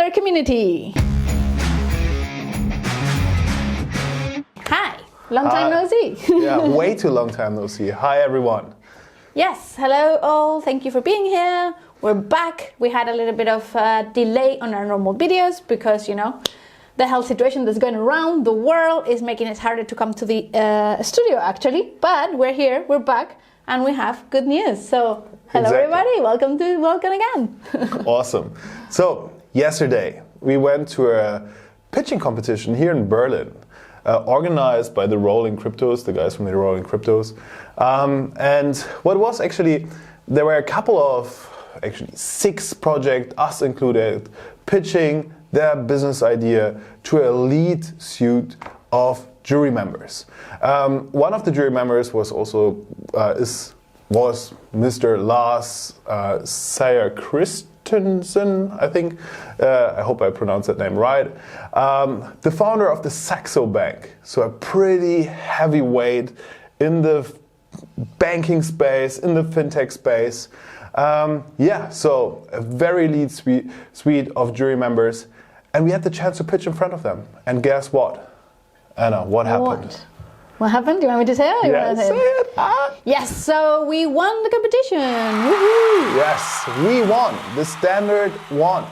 our community. Hi, long time no see. Yeah, way too long time no see. Hi everyone. Yes, hello all, thank you for being here. We're back. We had a little bit of delay on our normal videos because, you know, the health situation that's going around the world is making it harder to come to the studio actually. But we're here, we're back, and we have good news. So, hello everybody, welcome again. Awesome. So, yesterday we went to a pitching competition here in Berlin. Organized by the Rolling Cryptos, the guys from the Rolling Cryptos. And what was actually, there were a couple of, actually 6 projects, us included, pitching their business idea to an elite suite of jury members. One of the jury members was also, was Mr. Lars Sayer Christensen, I think. I hope I pronounced that name right. The founder of the Saxo Bank, so a pretty heavyweight in the banking space, in the fintech space. So a very elite suite of jury members, and we had the chance to pitch in front of them. And guess what? Anna, what happened? What happened? Do you want me to say it? Yeah, say it. Yes, so we won the competition. Woohoo! Yes, we won. The standard won.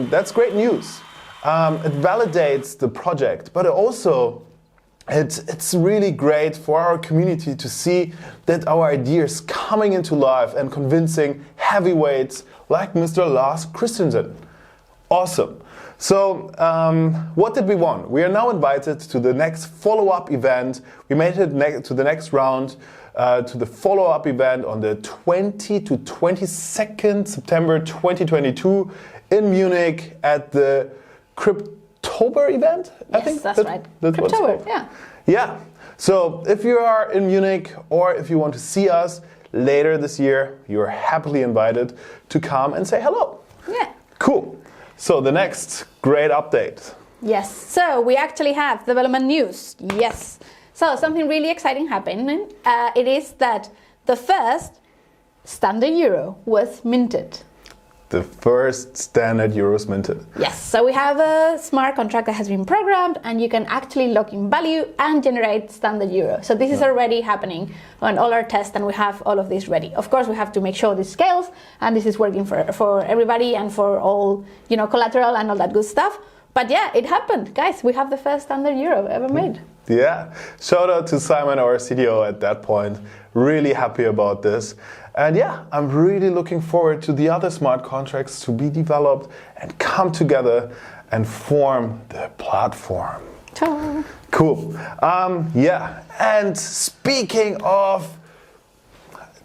That's great news. It validates the project, but also it's really great for our community to see that our ideas coming into life and convincing heavyweights like Mr. Lars Christensen. Awesome. So, what did we want? We are now invited to the next follow-up event. We made it to the next round, to the follow-up event on the 20 to 22nd September 2022 in Munich at the Cryptober event, I think? Yes, that's right. Cryptober, yeah. Yeah. So, if you are in Munich or if you want to see us later this year, you are happily invited to come and say hello. Yeah. Cool. So the next great update. Yes, so we actually have development news. Yes. So something really exciting happened. It is that the first standard euro was minted. The first standard euros minted. Yes, so we have a smart contract that has been programmed and you can actually lock in value and generate standard euro. So this is already happening on all our tests and we have all of this ready. Of course, we have to make sure this scales and this is working for everybody and for all, you know, collateral and all that good stuff. But yeah, it happened. Guys, we have the first standard euro ever made. Yeah, shout out to Simon, our CTO at that point. Really happy about this. And yeah, I'm really looking forward to the other smart contracts to be developed and come together and form the platform. Ta. Cool. And speaking of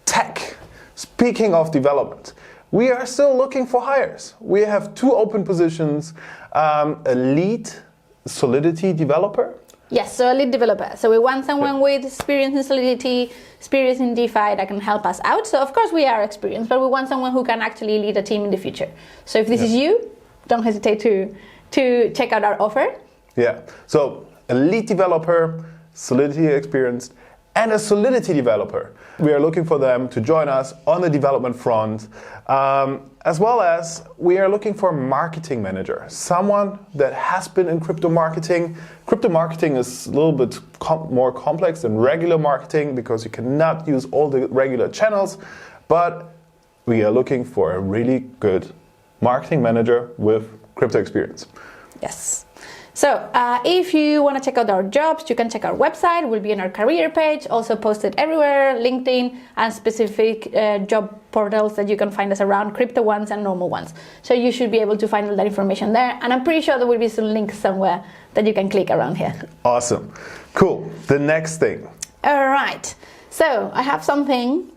tech, speaking of development, we are still looking for hires. We have 2 open positions, a lead Solidity developer. Yes, so a lead developer. So we want someone with experience in Solidity, experience in DeFi that can help us out. So of course we are experienced, but we want someone who can actually lead a team in the future. So if this is you, don't hesitate to check out our offer. Yeah, so a lead developer, Solidity experienced, and a Solidity developer. We are looking for them to join us on the development front, as well as we are looking for a marketing manager, someone that has been in crypto marketing. Crypto marketing is a little bit more complex than regular marketing because you cannot use all the regular channels, but we are looking for a really good marketing manager with crypto experience. Yes. So if you want to check out our jobs, you can check our website. We'll be on our career page, also posted everywhere, LinkedIn, and specific job portals that you can find us around, crypto ones and normal ones. So you should be able to find all that information there. And I'm pretty sure there will be some links somewhere that you can click around here. Awesome. Cool. The next thing. All right. So I have something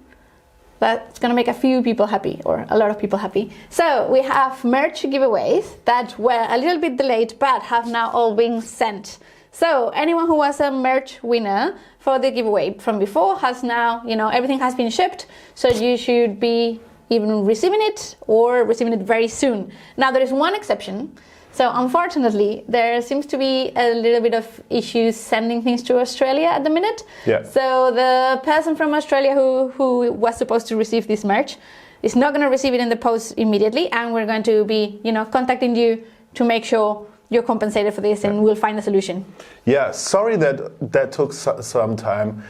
that's going to make a few people happy, or a lot of people happy. So we have merch giveaways that were a little bit delayed, but have now all been sent. So anyone who was a merch winner for the giveaway from before has now, you know, everything has been shipped. So you should be even receiving it or receiving it very soon. Now there is one exception. So unfortunately, there seems to be a little bit of issues sending things to Australia at the minute. Yeah. So the person from Australia who was supposed to receive this merch is not going to receive it in the post immediately, and we're going to be, contacting you to make sure you're compensated for this, and we'll find a solution. Yeah, sorry that took some time.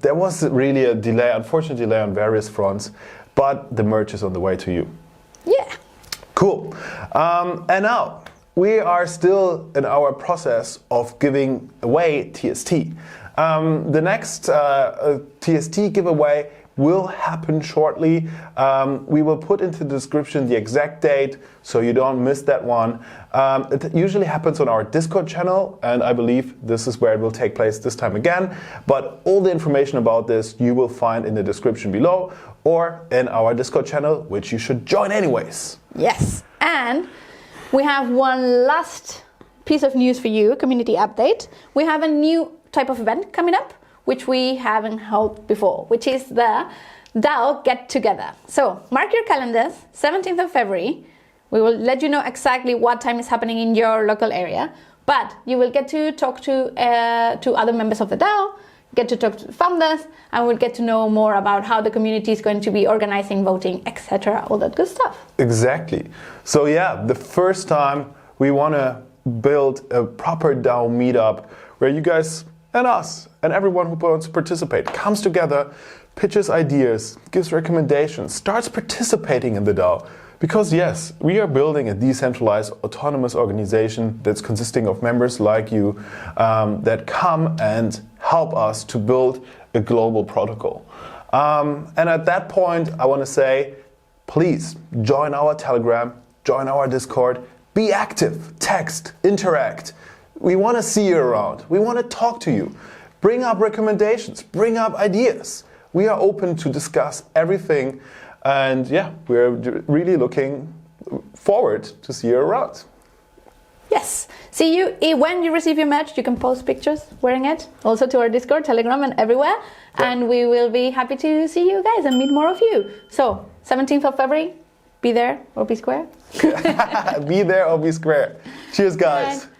There was really a delay, unfortunate delay on various fronts, but the merch is on the way to you. Yeah. Cool. And now we are still in our process of giving away TST. The next TST giveaway will happen shortly. We will put into the description the exact date so you don't miss that one. It usually happens on our Discord channel, and I believe this is where it will take place this time again. But all the information about this you will find in the description below or in our Discord channel, which you should join anyways. Yes, and we have one last piece of news for you, community update. We have a new type of event coming up, which we haven't held before, which is the DAO Get Together. So mark your calendars, 17th of February. We will let you know exactly what time is happening in your local area, but you will get to talk to other members of the DAO, get to talk to the founders, and we'll get to know more about how the community is going to be organizing, voting, etc., all that good stuff. Exactly. So yeah, the first time we want to build a proper DAO meetup where you guys and us and everyone who wants to participate comes together, pitches ideas, gives recommendations, starts participating in the DAO. Because yes, we are building a decentralized autonomous organization that's consisting of members like you that come and help us to build a global protocol. And at that point, I want to say, please join our Telegram, join our Discord, be active, text, interact. We want to see you around. We want to talk to you. Bring up recommendations, bring up ideas. We are open to discuss everything. And yeah, we're really looking forward to see you around. Yes. See you when you receive your merch. You can post pictures wearing it also to our Discord, Telegram, and everywhere. Yeah. And we will be happy to see you guys and meet more of you. So 17th of February, be there or be square. Be there or be square. Cheers, guys. Bye.